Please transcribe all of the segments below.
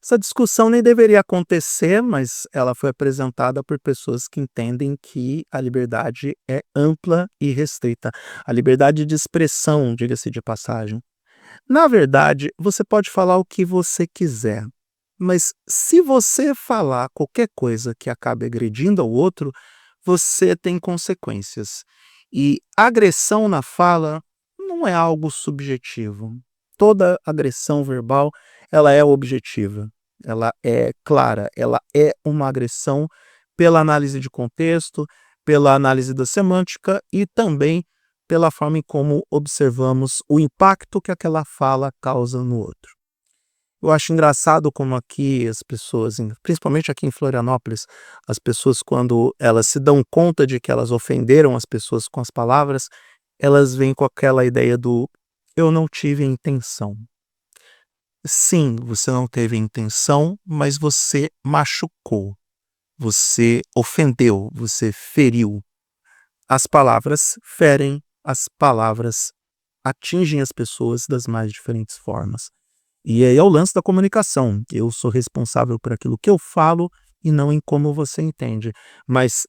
Essa discussão nem deveria acontecer, mas ela foi apresentada por pessoas que entendem que a liberdade é ampla e restrita. A liberdade de expressão, diga-se de passagem. Na verdade, você pode falar o que você quiser, mas se você falar qualquer coisa que acabe agredindo ao outro, você tem consequências. E agressão na fala não é algo subjetivo. Toda agressão verbal, ela é objetiva, ela é clara, ela é uma agressão pela análise de contexto, pela análise da semântica e também pela forma em como observamos o impacto que aquela fala causa no outro. Eu acho engraçado como aqui as pessoas, principalmente aqui em Florianópolis, as pessoas quando elas se dão conta de que elas ofenderam as pessoas com as palavras, elas vêm com aquela ideia do eu não tive intenção. Sim, você não teve intenção, mas você machucou, você ofendeu, você feriu. As palavras ferem, as palavras atingem as pessoas das mais diferentes formas. E aí é o lance da comunicação. Eu sou responsável por aquilo que eu falo e não em como você entende. Mas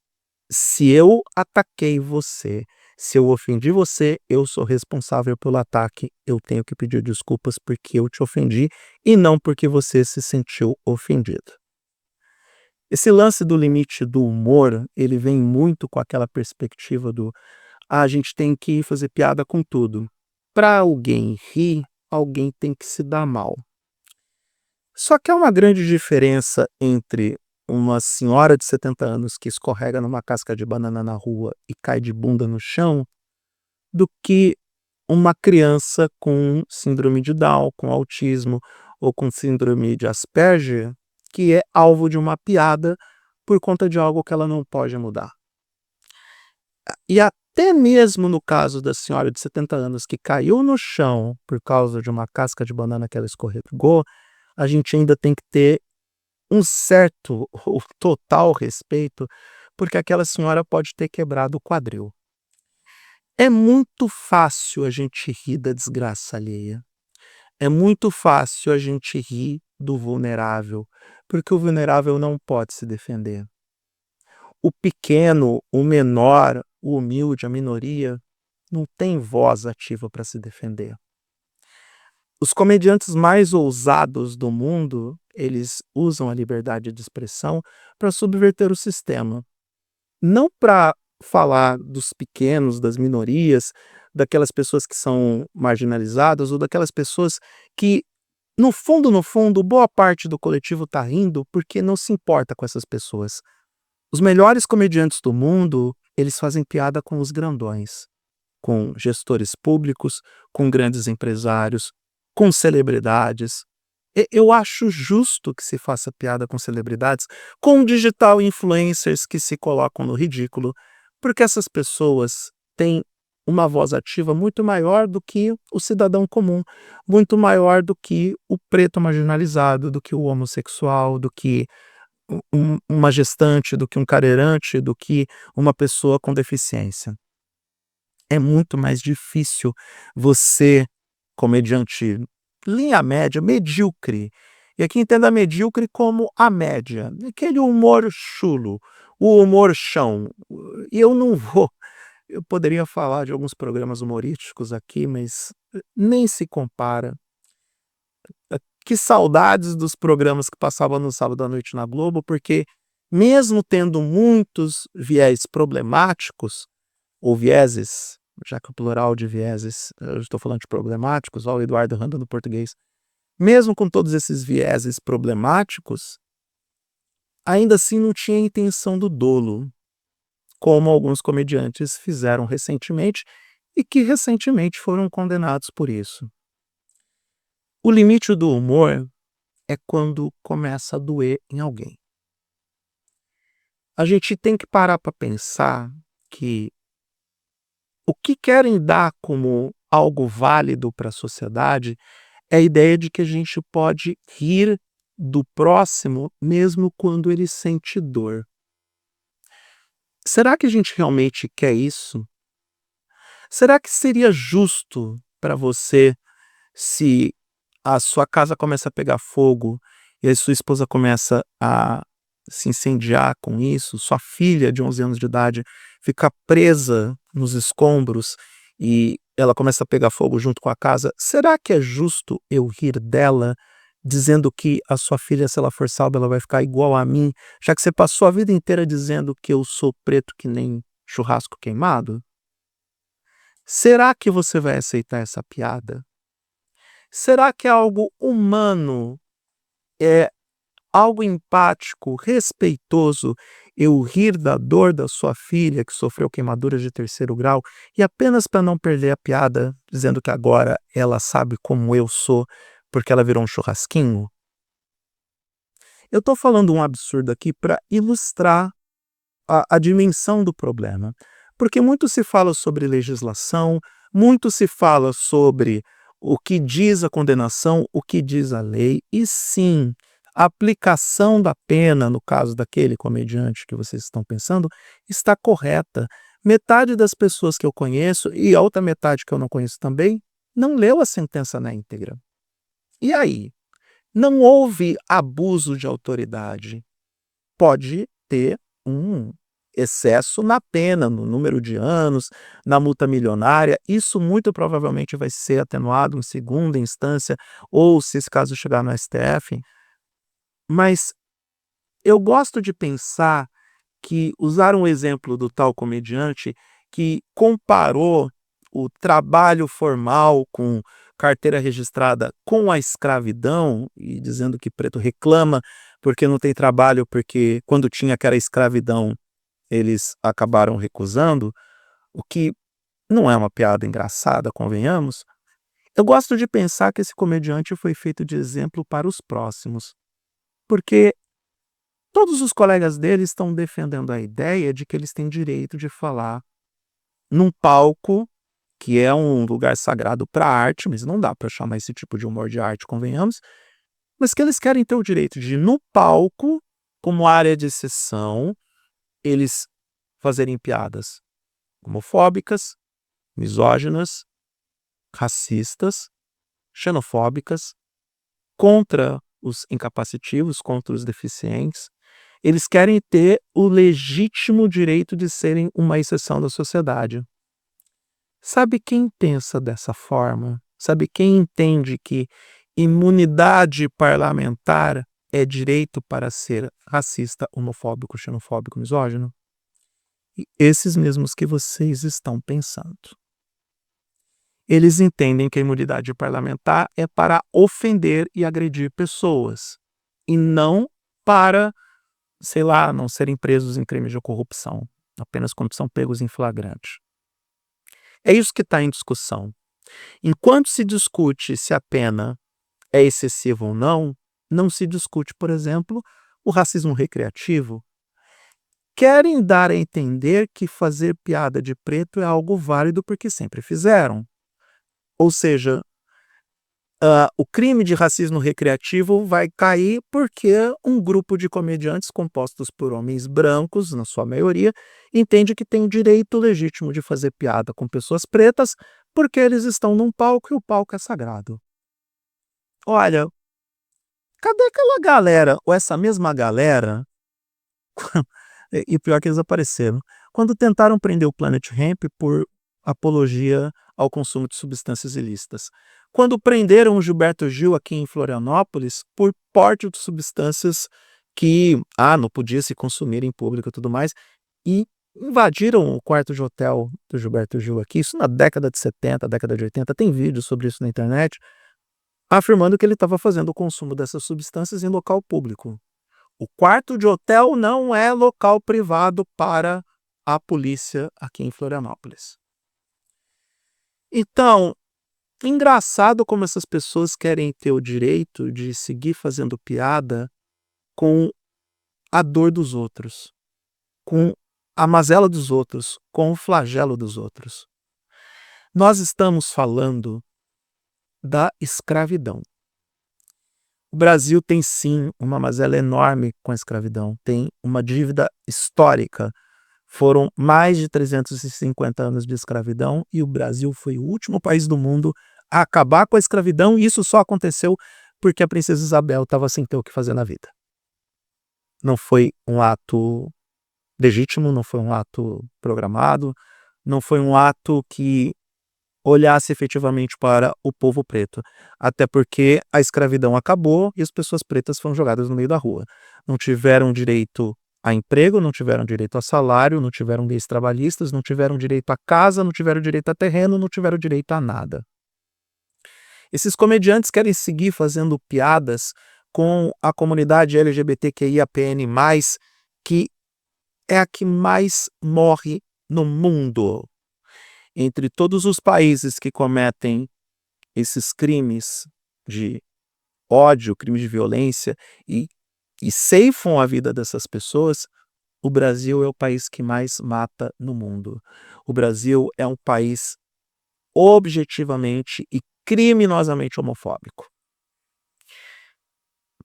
se eu ataquei você, se eu ofendi você, eu sou responsável pelo ataque. Eu tenho que pedir desculpas porque eu te ofendi e não porque você se sentiu ofendido. Esse lance do limite do humor, ele vem muito com aquela perspectiva do a gente tem que fazer piada com tudo. Para alguém rir, alguém tem que se dar mal. Só que há uma grande diferença entre uma senhora de 70 anos que escorrega numa casca de banana na rua e cai de bunda no chão, do que uma criança com síndrome de Down, com autismo ou com síndrome de Asperger, que é alvo de uma piada por conta de algo que ela não pode mudar. E até mesmo no caso da senhora de 70 anos que caiu no chão por causa de uma casca de banana que ela escorregou, a gente ainda tem que ter um certo ou total respeito, porque aquela senhora pode ter quebrado o quadril. É muito fácil a gente rir da desgraça alheia. É muito fácil a gente rir do vulnerável, porque o vulnerável não pode se defender. O pequeno, o menor, o humilde, a minoria, não tem voz ativa para se defender. Os comediantes mais ousados do mundo, eles usam a liberdade de expressão para subverter o sistema. Não para falar dos pequenos, das minorias, daquelas pessoas que são marginalizadas ou daquelas pessoas que, no fundo, boa parte do coletivo está rindo porque não se importa com essas pessoas. Os melhores comediantes do mundo, eles fazem piada com os grandões, com gestores públicos, com grandes empresários, com celebridades. Eu acho justo que se faça piada com celebridades, com digital influencers que se colocam no ridículo, porque essas pessoas têm uma voz ativa muito maior do que o cidadão comum, muito maior do que o preto marginalizado, do que o homossexual, do que uma gestante, do que um cadeirante, do que uma pessoa com deficiência. É muito mais difícil você, comediante linha média, medíocre, e aqui entenda medíocre como a média, aquele humor chulo, o humor chão. E eu não vou eu poderia falar de alguns programas humorísticos aqui, mas nem se compara. Que saudades dos programas que passavam no sábado à noite na Globo, porque mesmo tendo muitos viés problemáticos, ou vieses, já que o plural de vieses, eu estou falando de problemáticos, ó, o Eduardo Randa no português. Mesmo com todos esses vieses problemáticos, ainda assim não tinha intenção do dolo, como alguns comediantes fizeram recentemente e que recentemente foram condenados por isso. O limite do humor é quando começa a doer em alguém. A gente tem que parar para pensar que o que querem dar como algo válido para a sociedade é a ideia de que a gente pode rir do próximo mesmo quando ele sente dor. Será que a gente realmente quer isso? Será que seria justo para você se a sua casa começa a pegar fogo e aí sua esposa começa a se incendiar com isso, sua filha de 11 anos de idade fica presa nos escombros e ela começa a pegar fogo junto com a casa, será que é justo eu rir dela, dizendo que a sua filha, se ela for salva, ela vai ficar igual a mim, já que você passou a vida inteira dizendo que eu sou preto que nem churrasco queimado? Será que você vai aceitar essa piada? Será que é algo humano, é algo empático, respeitoso, eu rir da dor da sua filha que sofreu queimaduras de terceiro grau e apenas para não perder a piada, dizendo que agora ela sabe como eu sou, porque ela virou um churrasquinho? Eu estou falando um absurdo aqui para ilustrar a dimensão do problema, porque muito se fala sobre legislação, muito se fala sobre o que diz a condenação, o que diz a lei, e sim, a aplicação da pena, no caso daquele comediante que vocês estão pensando, está correta. Metade das pessoas que eu conheço, e a outra metade que eu não conheço também, não leu a sentença na íntegra. E aí? Não houve abuso de autoridade. Pode ter um excesso na pena, no número de anos, na multa milionária. Isso muito provavelmente vai ser atenuado em segunda instância ou, se esse caso chegar no STF. Mas eu gosto de pensar que usar um exemplo do tal comediante que comparou o trabalho formal com carteira registrada com a escravidão e dizendo que preto reclama porque não tem trabalho, porque quando tinha que era escravidão, eles acabaram recusando, o que não é uma piada engraçada, convenhamos. Eu gosto de pensar que esse comediante foi feito de exemplo para os próximos, porque todos os colegas dele estão defendendo a ideia de que eles têm direito de falar num palco, que é um lugar sagrado para a arte, mas não dá para chamar esse tipo de humor de arte, convenhamos, mas que eles querem ter o direito de, no palco, como área de exceção, eles fazerem piadas homofóbicas, misóginas, racistas, xenofóbicas, contra os incapacitivos, contra os deficientes. Eles querem ter o legítimo direito de serem uma exceção da sociedade. Sabe quem pensa dessa forma? Sabe quem entende que imunidade parlamentar é direito para ser racista, homofóbico, xenofóbico, misógino? E esses mesmos que vocês estão pensando. Eles entendem que a imunidade parlamentar é para ofender e agredir pessoas, e não para, sei lá, não serem presos em crimes de corrupção, apenas quando são pegos em flagrante. É isso que está em discussão. Enquanto se discute se a pena é excessiva ou não, não se discute, por exemplo, o racismo recreativo. Querem dar a entender que fazer piada de preto é algo válido porque sempre fizeram. Ou seja, o crime de racismo recreativo vai cair porque um grupo de comediantes compostos por homens brancos, na sua maioria, entende que tem o direito legítimo de fazer piada com pessoas pretas porque eles estão num palco e o palco é sagrado. Olha, cadê aquela galera, ou essa mesma galera, e pior que eles apareceram, quando tentaram prender o Planet Hemp por apologia ao consumo de substâncias ilícitas. Quando prenderam o Gilberto Gil aqui em Florianópolis por porte de substâncias que não podia se consumir em público e tudo mais, e invadiram o quarto de hotel do Gilberto Gil aqui, isso na década de 70, década de 80, tem vídeos sobre isso na internet, afirmando que ele estava fazendo o consumo dessas substâncias em local público. O quarto de hotel não é local privado para a polícia aqui em Florianópolis. Então, engraçado como essas pessoas querem ter o direito de seguir fazendo piada com a dor dos outros, com a mazela dos outros, com o flagelo dos outros. Nós estamos falando da escravidão. O Brasil tem sim uma mazela enorme com a escravidão, tem uma dívida histórica. Foram mais de 350 anos de escravidão e o Brasil foi o último país do mundo a acabar com a escravidão, e isso só aconteceu porque a princesa Isabel estava sem ter o que fazer na vida. Não foi um ato legítimo, não foi um ato programado, não foi um ato que olhasse efetivamente para o povo preto. Até porque a escravidão acabou e as pessoas pretas foram jogadas no meio da rua. Não tiveram direito a emprego, não tiveram direito a salário, não tiveram leis trabalhistas, não tiveram direito a casa, não tiveram direito a terreno, não tiveram direito a nada. Esses comediantes querem seguir fazendo piadas com a comunidade LGBTQIAPN+, que é a que mais morre no mundo. Entre todos os países que cometem esses crimes de ódio, crimes de violência e ceifam a vida dessas pessoas, o Brasil é o país que mais mata no mundo. O Brasil é um país objetivamente e criminosamente homofóbico.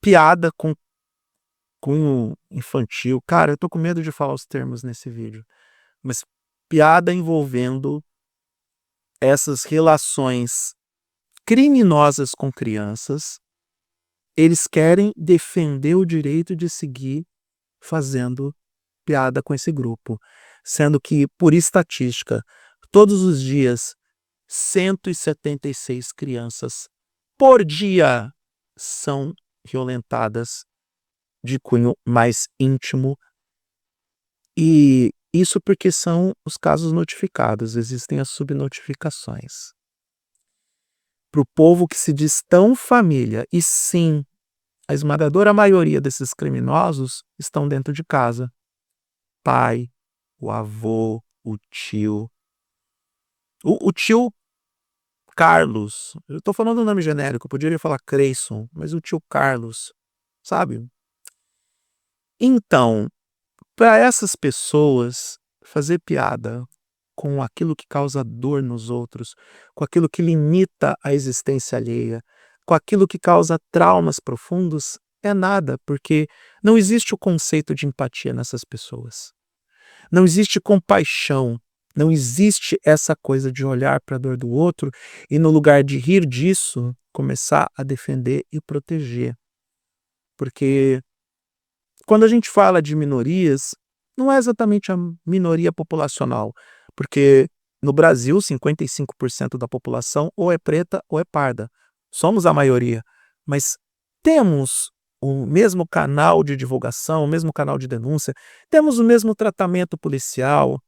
Piada com cunho infantil. Cara, eu tô com medo de falar os termos nesse vídeo, mas piada envolvendo essas relações criminosas com crianças, eles querem defender o direito de seguir fazendo piada com esse grupo, sendo que, por estatística, todos os dias, 176 crianças por dia são violentadas de cunho mais íntimo, e isso porque são os casos notificados, existem as subnotificações. Para o povo que se diz tão família, e sim, a esmagadora maioria desses criminosos estão dentro de casa. Pai, o avô, o tio. O tio Carlos, eu estou falando um nome genérico, eu poderia falar Creyson, mas o tio Carlos, sabe? Então, para essas pessoas, fazer piada com aquilo que causa dor nos outros, com aquilo que limita a existência alheia, com aquilo que causa traumas profundos, é nada, porque não existe o conceito de empatia nessas pessoas. Não existe compaixão, não existe essa coisa de olhar para a dor do outro e, no lugar de rir disso, começar a defender e proteger. Porque quando a gente fala de minorias, não é exatamente a minoria populacional, porque no Brasil 55% da população ou é preta ou é parda. Somos a maioria, mas temos o mesmo canal de divulgação, o mesmo canal de denúncia, temos o mesmo tratamento policial.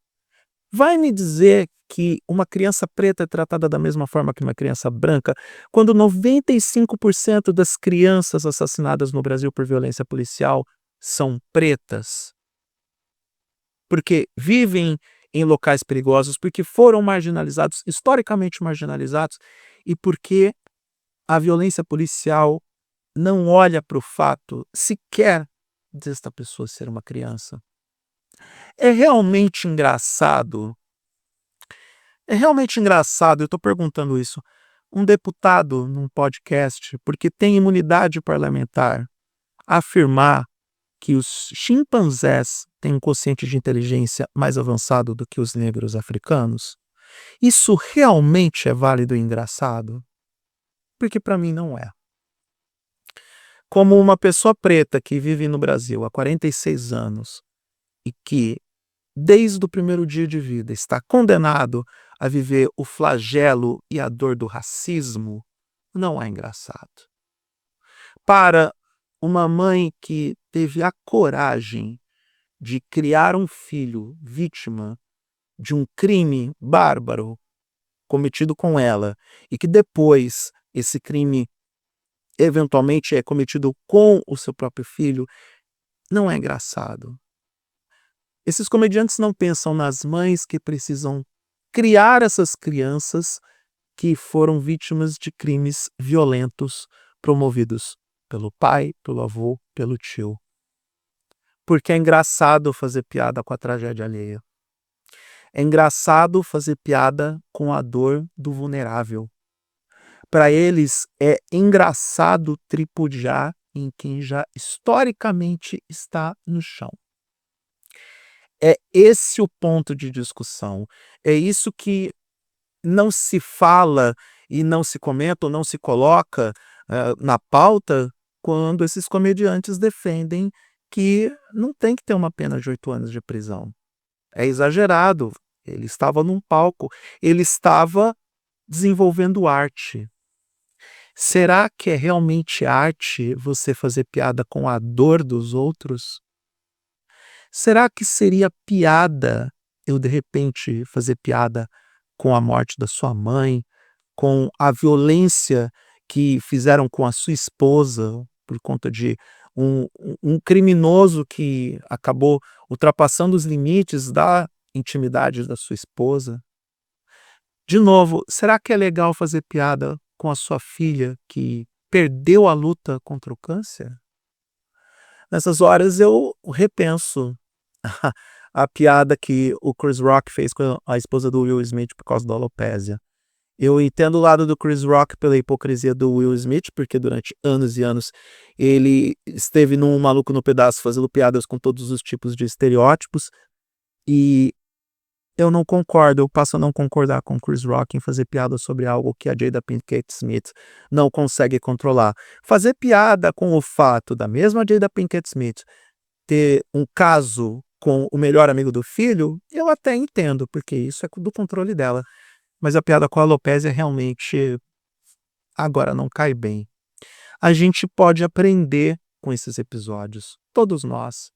Vai me dizer que uma criança preta é tratada da mesma forma que uma criança branca, quando 95% das crianças assassinadas no Brasil por violência policial são pretas? Porque vivem em locais perigosos, porque foram marginalizados, historicamente marginalizados, e porque a violência policial não olha para o fato sequer desta pessoa ser uma criança. É realmente engraçado, eu estou perguntando isso, um deputado num podcast, porque tem imunidade parlamentar, afirmar que os chimpanzés têm um quociente de inteligência mais avançado do que os negros africanos? Isso realmente é válido e engraçado? Porque para mim não é. Como uma pessoa preta que vive no Brasil há 46 anos e que, desde o primeiro dia de vida, está condenado a viver o flagelo e a dor do racismo, não é engraçado. Para uma mãe que teve a coragem de criar um filho vítima de um crime bárbaro cometido com ela e que depois esse crime eventualmente é cometido com o seu próprio filho, não é engraçado. Esses comediantes não pensam nas mães que precisam criar essas crianças que foram vítimas de crimes violentos promovidos pelo pai, pelo avô, pelo tio. Porque é engraçado fazer piada com a tragédia alheia. É engraçado fazer piada com a dor do vulnerável. Para eles é engraçado tripudiar em quem já historicamente está no chão. É esse o ponto de discussão. É isso que não se fala e não se comenta ou não se coloca na pauta quando esses comediantes defendem que não tem que ter uma pena de 8 anos de prisão. É exagerado. Ele estava num palco, ele estava desenvolvendo arte. Será que é realmente arte você fazer piada com a dor dos outros? Será que seria piada eu, de repente, fazer piada com a morte da sua mãe, com a violência que fizeram com a sua esposa por conta de um criminoso que acabou ultrapassando os limites da intimidade da sua esposa? De novo, será que é legal fazer piada com a sua filha que perdeu a luta contra o câncer? Nessas horas eu repenso a piada que o Chris Rock fez com a esposa do Will Smith por causa da alopécia. Eu entendo o lado do Chris Rock pela hipocrisia do Will Smith, porque durante anos e anos ele esteve num Maluco no Pedaço fazendo piadas com todos os tipos de estereótipos, e eu não concordo, eu passo a não concordar com o Chris Rock em fazer piada sobre algo que a Jada Pinkett Smith não consegue controlar. Fazer piada com o fato da mesma Jada Pinkett Smith ter um caso com o melhor amigo do filho, eu até entendo, porque isso é do controle dela. Mas a piada com a alopécia realmente agora não cai bem. A gente pode aprender com esses episódios, todos nós.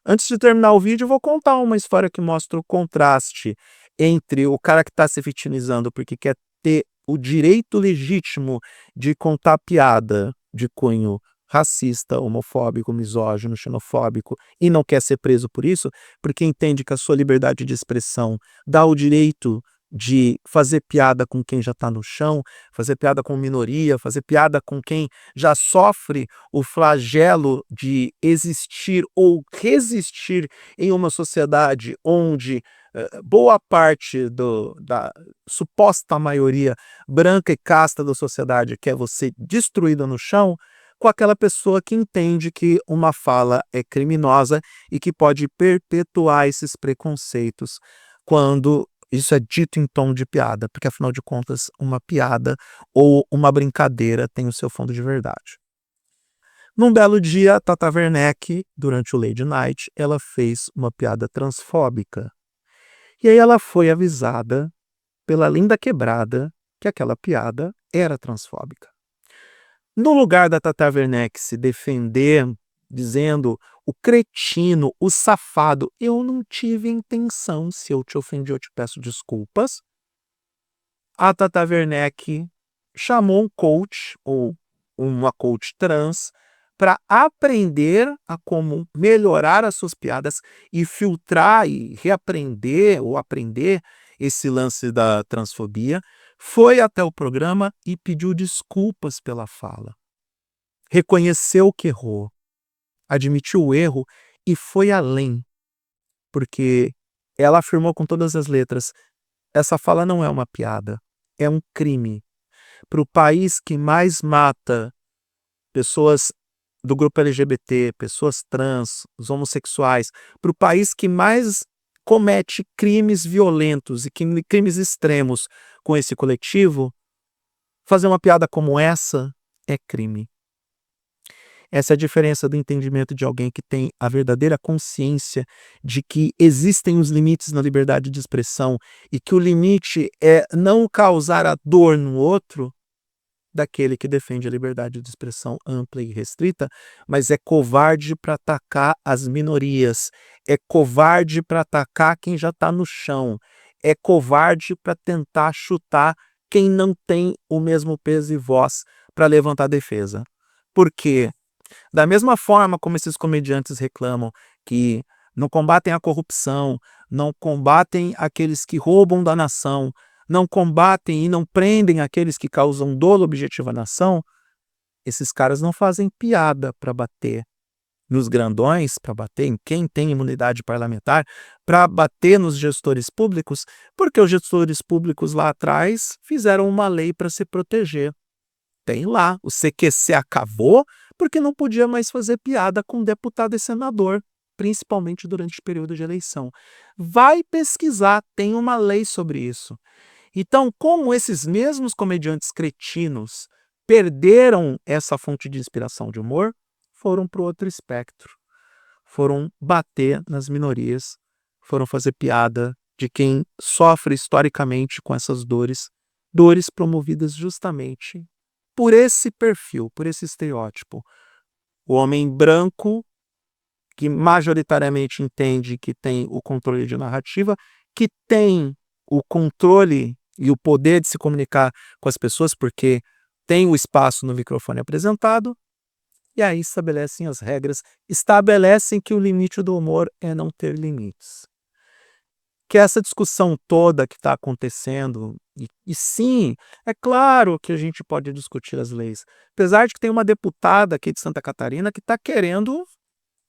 Antes de terminar o vídeo, eu vou contar uma história que mostra o contraste entre o cara que está se vitimizando porque quer ter o direito legítimo de contar piada de cunho racista, homofóbico, misógino, xenofóbico e não quer ser preso por isso, porque entende que a sua liberdade de expressão dá o direito de fazer piada com quem já está no chão, fazer piada com minoria, fazer piada com quem já sofre o flagelo de existir ou resistir em uma sociedade onde boa parte da suposta maioria branca e casta da sociedade quer você destruída no chão, com aquela pessoa que entende que uma fala é criminosa e que pode perpetuar esses preconceitos quando isso é dito em tom de piada, porque afinal de contas uma piada ou uma brincadeira tem o seu fundo de verdade. Num belo dia, Tata Werneck, durante o Lady Night, ela fez uma piada transfóbica. E aí ela foi avisada pela Linda Quebrada que aquela piada era transfóbica. No lugar da Tata Werneck se defender, dizendo o cretino, o safado, eu não tive intenção, se eu te ofendi eu te peço desculpas, a Tata Werneck chamou um coach, ou uma coach trans, para aprender a como melhorar as suas piadas e filtrar e reaprender ou aprender esse lance da transfobia, foi até o programa e pediu desculpas pela fala. Reconheceu que errou, admitiu o erro e foi além, porque ela afirmou com todas as letras: essa fala não é uma piada, é um crime. Para o país que mais mata pessoas do grupo LGBT, pessoas trans, os homossexuais, para o país que mais comete crimes violentos e crimes extremos com esse coletivo, fazer uma piada como essa é crime. Essa é a diferença do entendimento de alguém que tem a verdadeira consciência de que existem os limites na liberdade de expressão e que o limite é não causar a dor no outro, daquele que defende a liberdade de expressão ampla e restrita, mas é covarde para atacar as minorias, é covarde para atacar quem já está no chão, é covarde para tentar chutar quem não tem o mesmo peso e voz para levantar a defesa. Por quê? Da mesma forma como esses comediantes reclamam que não combatem a corrupção, não combatem aqueles que roubam da nação, não combatem e não prendem aqueles que causam dolo objetivo à nação, esses caras não fazem piada para bater nos grandões, para bater em quem tem imunidade parlamentar, para bater nos gestores públicos, porque os gestores públicos lá atrás fizeram uma lei para se proteger. Tem lá, o CQC acabou porque não podia mais fazer piada com deputado e senador, principalmente durante o período de eleição. Vai pesquisar, tem uma lei sobre isso. Então, como esses mesmos comediantes cretinos perderam essa fonte de inspiração de humor foram para o outro espectro. Foram bater nas minorias, foram fazer piada de quem sofre historicamente com essas dores, dores promovidas justamente por esse perfil, por esse estereótipo. O homem branco, que majoritariamente entende que tem o controle de narrativa, que tem o controle e o poder de se comunicar com as pessoas, porque tem o espaço no microfone apresentado, e aí estabelecem as regras, estabelecem que o limite do humor é não ter limites. Que essa discussão toda que está acontecendo, e sim, é claro que a gente pode discutir as leis, apesar de que tem uma deputada aqui de Santa Catarina que está querendo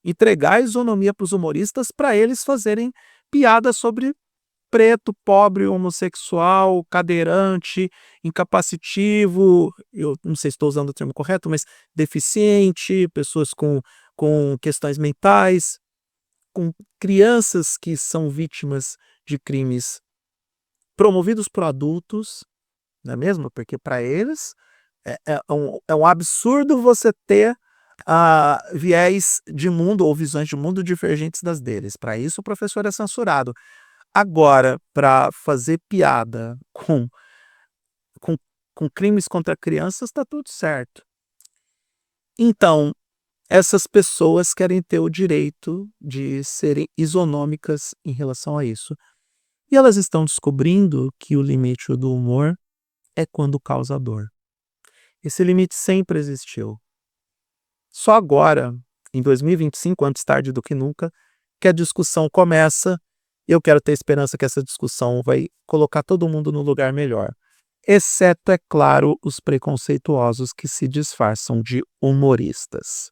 entregar a isonomia para os humoristas para eles fazerem piadas sobre preto, pobre, homossexual, cadeirante, incapacitivo, eu não sei se estou usando o termo correto, mas deficiente, pessoas com questões mentais, com crianças que são vítimas de crimes promovidos por adultos, não é mesmo? Porque para eles é um absurdo você ter viés de mundo ou visões de mundo divergentes das deles. Para isso o professor é censurado. Agora, para fazer piada com, com crimes contra crianças, está tudo certo. Então, essas pessoas querem ter o direito de serem isonômicas em relação a isso. E elas estão descobrindo que o limite do humor é quando causa dor. Esse limite sempre existiu. Só agora, em 2025, antes tarde do que nunca, que a discussão começa. Eu quero ter esperança que essa discussão vai colocar todo mundo no lugar melhor. Exceto, é claro, os preconceituosos que se disfarçam de humoristas.